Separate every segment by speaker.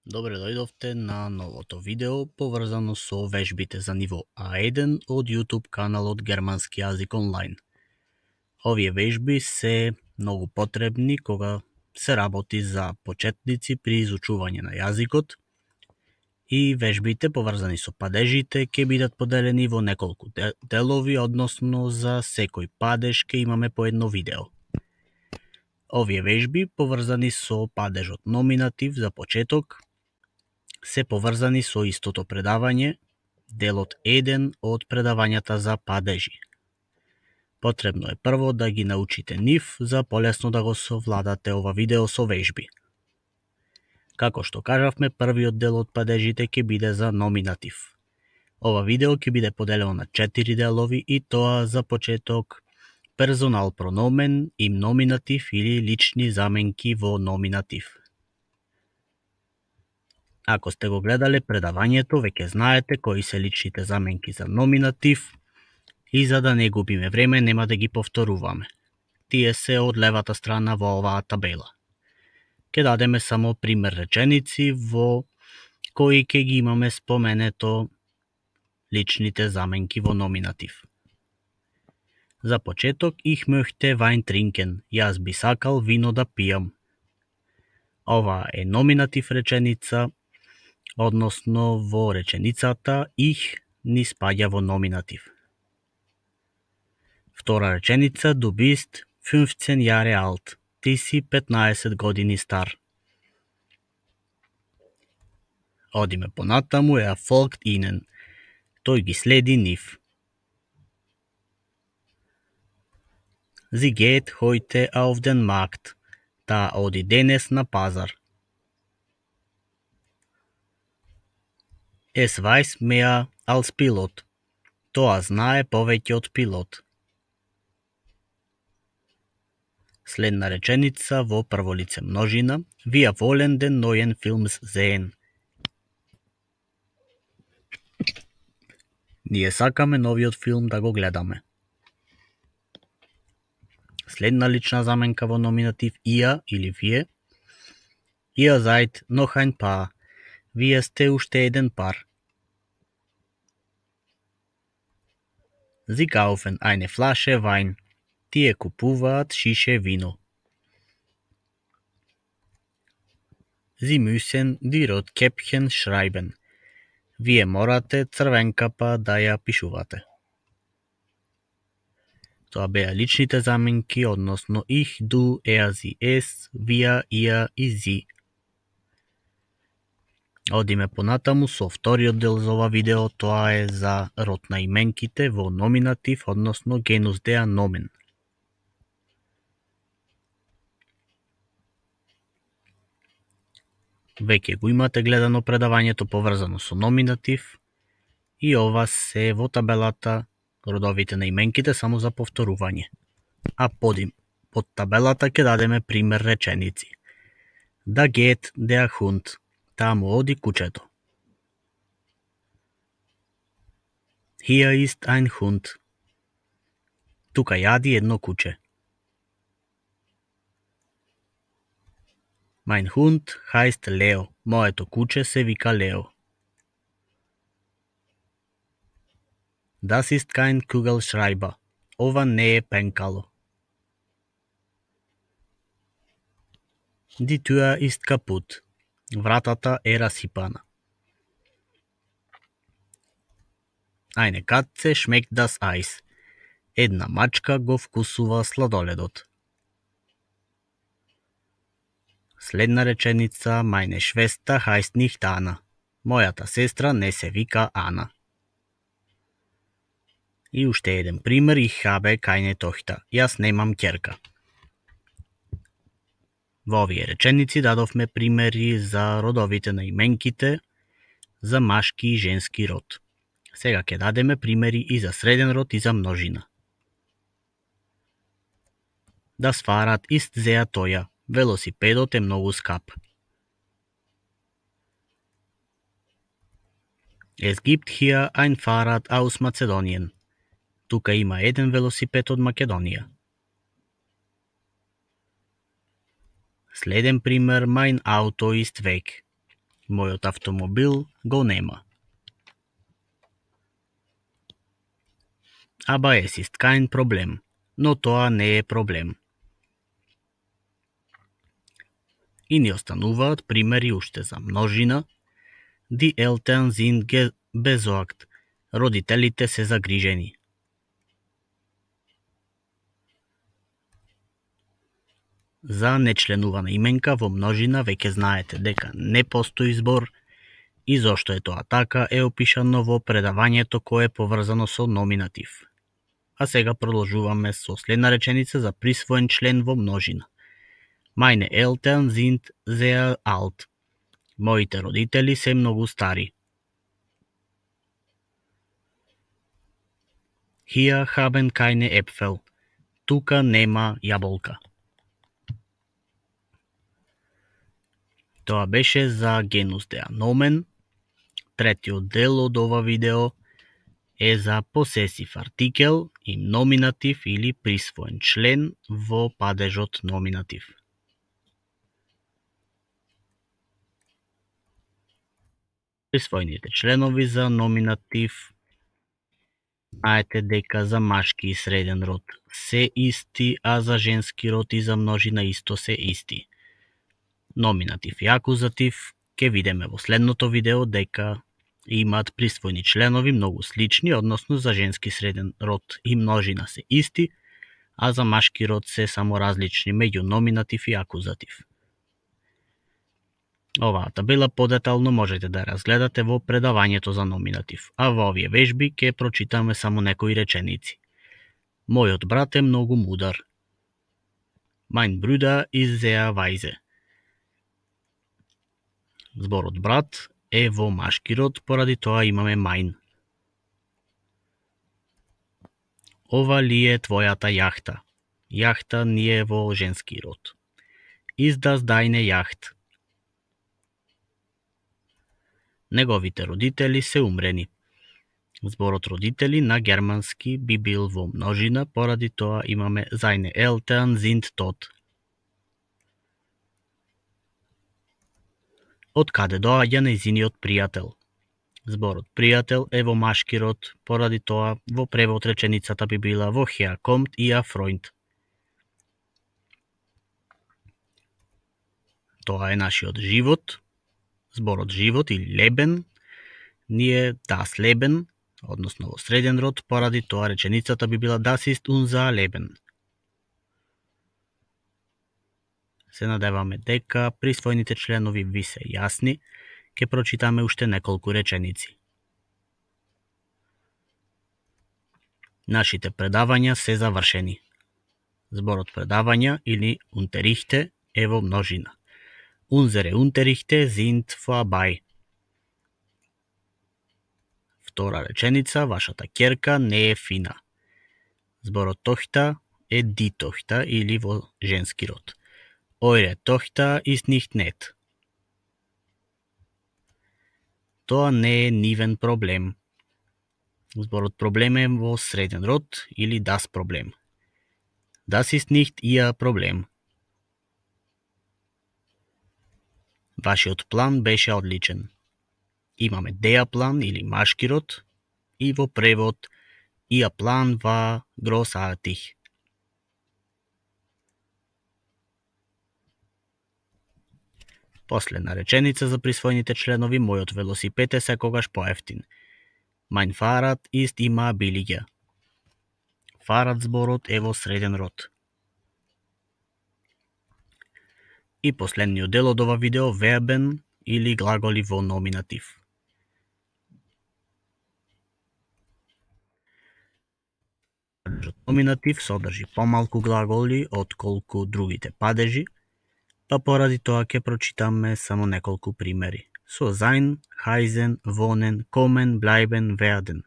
Speaker 1: Добре дојдовте на новото видео поврзано со вежбите за ниво А1 од YouTube каналот Германски јазик онлайн. Овие вежби се многу потребни кога се работи за почетници при изучување на јазикот и вежбите поврзани со падежите ќе бидат поделени во неколку делови, односно за секој падеж ќе имаме по едно видео. Овие вежби поврзани со падежот номинатив за почеток се поврзани со истото предавање, делот 1 од предавањата за падежи. Потребно е прво да ги научите нив за полесно да го совладате ова видео со вежби. Како што кажавме, првиот дел од падежите ќе биде за номинатив. Ова видео ќе биде поделено на 4 делови и тоа за почеток персонал прономен, им номинатив или лични заменки во номинатив. Ако сте го гледале предавањето, веќе знаете кои се личните заменки за номинатив и за да не губиме време, нема да ги повторуваме. Тие се од левата страна во оваа табела. Ке дадеме само пример реченици во кои ќе ги имаме споменето личните заменки во номинатив. За почеток, ich möchte Wein trinken. Јас би сакал вино да пијам. Ова е номинатив реченица, односно во реченицата ich ни спаѓа во номинатив. Втора реченица, du bist 15 Jahre alt. Ти си 15 години стар. Одиме понатаму, folgt ihnen. Тој ги следи нив. Sie geht heute auf den Markt. Таа оди денес на пазар. Es weiß mehr als Pilot. Тоа знае повеќе од пилот. Следна реченица во прволице множина. Wir wollen den neuen Film sehen. Ние сакаме новиот филм да го гледаме. Следна лична заменка во номинатив ihr или вие. Ihr seid noch ein Paar. Вие сте уште еден пар. Sie kaufen eine Flasche Wein. Тие купуваат шише вино. Sie müssen die Rotkäppchen schreiben. Вие морате црвенкапа да ја пишувате. Тоа беа личните заменки, односно ich, du, er, sie, es, wir, ihr и sie. Одиме понатаму со вториот дел за ова видео, тоа е за род на именките во номинатив, односно genus der Nomen. Веќе го имате гледано предавањето поврзано со номинатив и ова се во табелата родовите на именките само за повторување. А под табелата ќе дадеме пример реченици. Da geht der Hund. Таму оди кучето. Hier ist ein Hund. Тука јади едно куче. Mein Hund heißt Leo. Моето куче се вика Лео. Das ist kein Kugelschreiber. Ова не е пенкало. Die Tür ist kaputt. Вратата е расипана. Eine Katze schmeckt das Eis. Една мачка го вкусува сладоледот. Следна реченица, meine Schwester heißt nicht Anna. Мојата сестра не се вика Ана. И уште еден пример, ich habe keine Tochter. Јас немам ќерка. Во овие реченици дадовме примери за родовите на именките, за машки и женски род. Сега ќе дадеме примери и за среден род и за множина. Das Fahrrad ist sehr teuer. Велосипедот е многу скап. Es gibt hier ein Fahrrad aus Mazedonien. Тука има еден велосипед од Македонија. Следен пример, mein Auto ist weg. Мојот автомобил го нема. Aber es ist kein Problem. Но тоа не е проблем. И ни остануваат примери уште за множина. Die Eltern sind besorgt. Родителите се загрижени. За нечленувана именка во множина веќе знаете дека не постои збор и зошто е тоа така е опишано во предавањето кое е поврзано со номинатив. А сега продолжуваме со следна реченица за присвоен член во множина. Meine Eltern sind sehr alt. Моите родители се многу стари. Hier haben keine Äpfel. Тука нема јаболка. Тоа беше за генус деа номен. Третиот дел од ова видео е за посесив артикел и номинатив или присвоен член во падежот номинатив. Присвоените членови за номинатив знаете дека за машки и среден род се исти, а за женски род и за множина исто се исти. Номинатив и акузатив ќе видиме во следното видео дека имаат присвоени членови многу слични, односно за женски среден род и множина се исти, а за машки род се само различни меѓу номинатив и акузатив. Оваа табела подетално можете да разгледате во предавањето за номинатив, а во овие вежби ќе прочитаме само некои реченици. Мојот брат е многу мудар. Mein Bruder ist sehr weise. Зборот брат е во машки род, поради тоа имаме mein. Ова ли е твојата јахта? Јахта ни е во женски род. Ist das deine Yacht? Неговите родители се умрени. Зборот родители на германски би бил во множина, поради тоа имаме seine Eltern sind tot. Од каде доаѓа нејзиниот пријател? Зборот пријател е во машки род, поради тоа во превод реченицата би била woher kommt ihr Freund. Тоа е нашиот живот. Зборот живот или лебен ни е das Leben, односно во среден род, поради тоа реченицата би била das ist unser Leben. Се надеваме дека присвоените членови ви се јасни, ќе прочитаме уште неколку реченици. Нашите предавања се завршени. Зборот предавања или Unterrichte е во множина. Unsere Unterrichte sind vorbei. Втора реченица, вашата ќерка не е фина. Зборот тохта е die Tochter или во женски род. Eure Tochter ist nicht nett. Тоа не е нивен проблем. Зборот проблем е во среден род или das Problem. Das ist nicht ihr Problem. Вашиот план беше одличен. Имаме der план или машки род и во превод ihr Plan war großartig. Последна реченица за присвоените членови, мојот велосипед е секогаш поевтин. Mein Fahrrad ist immer billiger. Fahrrad зборот е во среден род. И последниот дел од ова видео, вербен или глаголи во номинатив. Номинатив содржи помалку глаголи отколку другите падежи, па поради тоа ќе прочитаме само неколку примери. So sein, heißen, wohnen, kommen, bleiben, werden.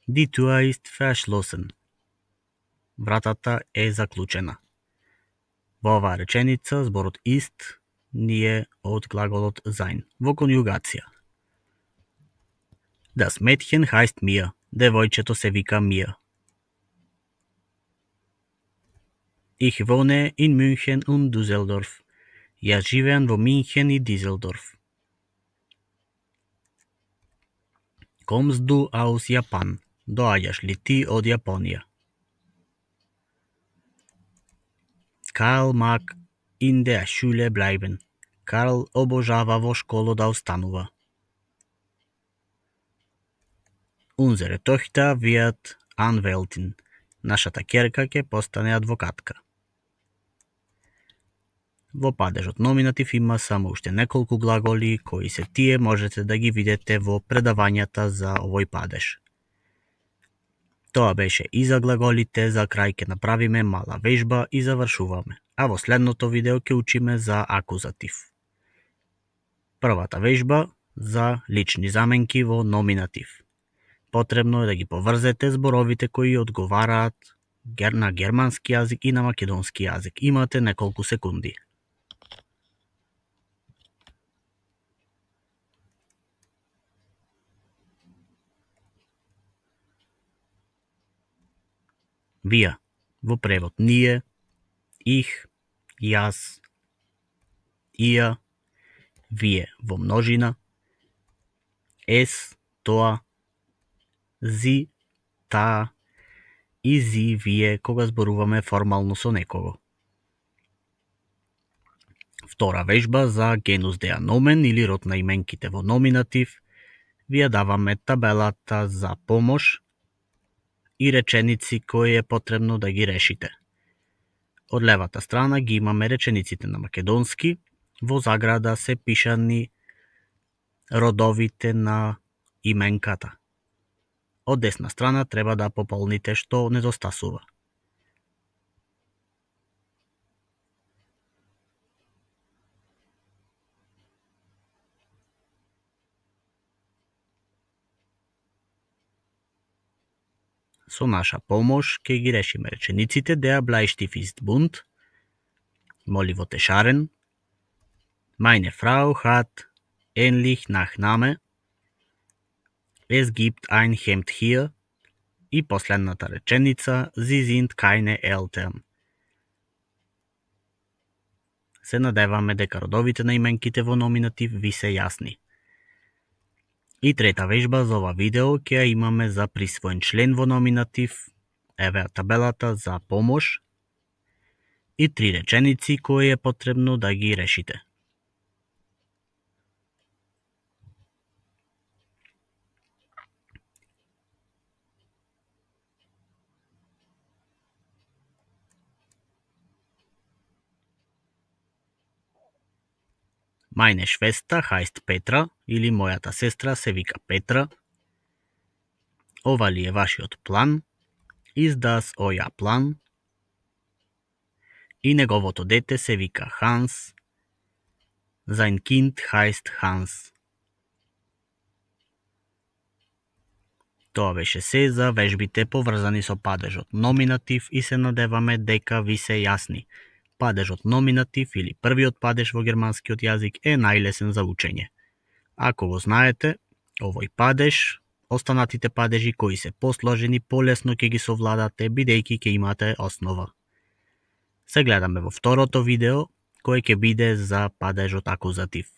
Speaker 1: Die Tür ist verschlossen. Вратата е заклучена. Во оваа реченица зборот ist ни е од глаголот sein во конјугација. Das Mädchen heißt Mia. Девојчето се вика Мија. Ich wohne in München und Düsseldorf. Јас живеам во Минхен и Дизелдорф. Kommst du aus Japan? Доаѓаш ли ти од Јапонија? Karl mag in der Schule bleiben. Карл обожава во школа да останува. Unsere Tochter wird Anwältin. Нашата ќерка ќе постане адвокатка. Во падежот номинатив има само уште неколку глаголи кои се тие можете да ги видите во предавањата за овој падеж. Тоа беше и за глаголите, за крај ќе направиме мала вежба и завршуваме, а во следното видео ќе учиме за акузатив. Првата вежба за лични заменки во номинатив. Потребно е да ги поврзете зборовите кои одговараат на германски јазик и на македонски јазик. Имате неколку секунди. Wir во превод ние, ich, јас, ihr, вие во множина, es, тоа, sie, таа и sie, вие кога зборуваме формално со некого. Втора вежба за генус деа номен или род на именките во номинатив. Ви ја даваме табелата за помош и реченици кои е потребно да ги решите. Од левата страна ги имаме речениците на македонски, во заграда се пишани родовите на именката. Од десна страна треба да пополните што недостасува. Со наша помош ќе ги решиме речениците. Der Bleistift ist bunt. Моливот е шарен. Meine Frau hat ähnlich Nachname. Es gibt ein Hemd hier. И последната реченица Sie sind keine Eltern. Се надеваме дека родовите на именките во номинатив ви се јасни. И трета вежба за ова видео ќе ја имаме за присвоен член во номинатив. Еве табелата за помош и 3 реченици кои е потребно да ги решите. Meine Schwester heißt Petra или мојата сестра се вика Петра. Ова ли е вашиот план? Ist das euer Plan? И неговото дете се вика Hans. Sein Kind heißt Hans. Тоа беше се за вежбите поврзани со падежот номинатив и се надеваме дека ви се јасни. Падежот номинатив или првиот падеж во германскиот јазик е најлесен за учење. Ако го знаете, овој падеж, останатите падежи кои се посложени полесно ќе ги совладате бидејќи ќе имате основа. Се гледаме во второто видео, кој ќе биде за падежот акузатив.